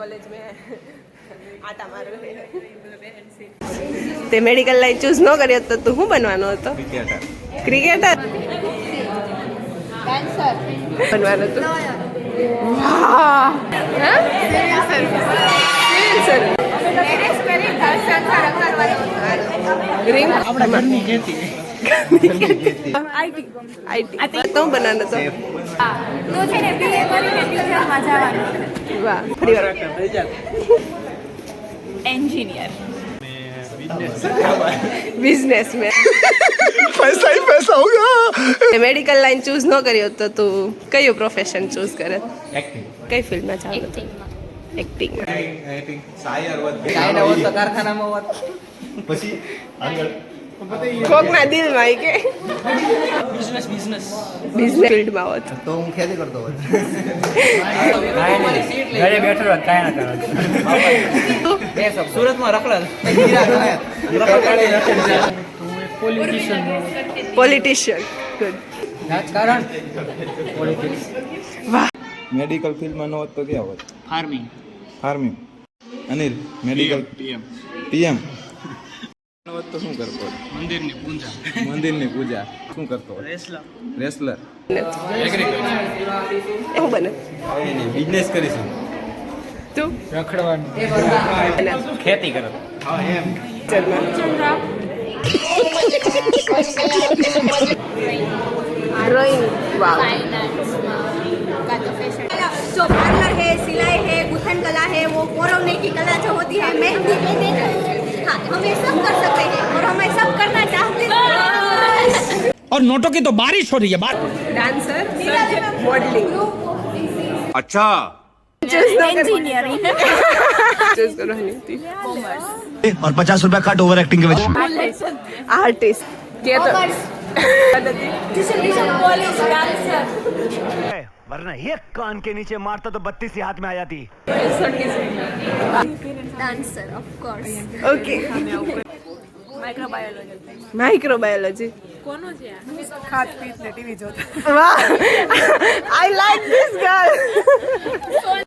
College में आटा मार रहे हैं ते मेडिकल लाइन चूज न करियो तो तू हूँ बनवानो હતો क्रिकेटर डांसर बनवानो तो वाह सर मेरे स्पेलिंग दर्शन का रखल वाले रिंग આપણા ઘરની ખેતી आईटी तो बनानो तो तो છે ને બીએ કરીને ટીચર માં જવાનું વાહ ફરી વાર एंजिनियर बिजनेस में पैसा ही पैसा होगा मेडिकल लाइन चूज न करियो तो तू कयो प्रोफेशन चूज करे एक्टिंग कई फील्ड में जाओ एक्टिंग एक्टिंग शायर वत ચાઇના હોત તો કારખાનામાં હોત પછી આગળ कोक ना दिल में के બિઝનેસ बिजनेस फील्ड में होत तो હું ખેતી કરતો હોત ઘરે બેઠો હોત કાંઈ ના કરો બે સબ સુરતમાં રખડલ पॉलिटिशियन गुड રાજકારણ वाह મેડિકલ ફિલ્ડમાં ન હોત તો ક્યાં હોત farming farming Anil medical PM હોત તો શું કરતો મંદિરની પૂજા શું કરતો રેસલર એવું બને બિઝનેસ કરીશું તું રખડવાનું ખેતી કરો ड्राइंग वाह जो पार्लर है, सिलाई है, गुथन कला है, वो पोरवने की कला जो होती है, मेहंदी हाँ, हम ये सब कर सकते हैं और हमें सब करना चाहते हैं। और नोटों की तो बारिश हो रही है बात डांसर मॉडलिंग अच्छा इंजीनियरिंग चूज करो नीति और 50 रुपया कट ओवर एक्टिंग के वजह आर्टिस्ट के तो पुलिस डांसर वरना एक कान के नीचे मारता तो 32 ही हाथ में आ जाती dancer of course okay microbiology ખાત પીત ને ટીવી જોતા वाह आई लाइक दिस गर्ल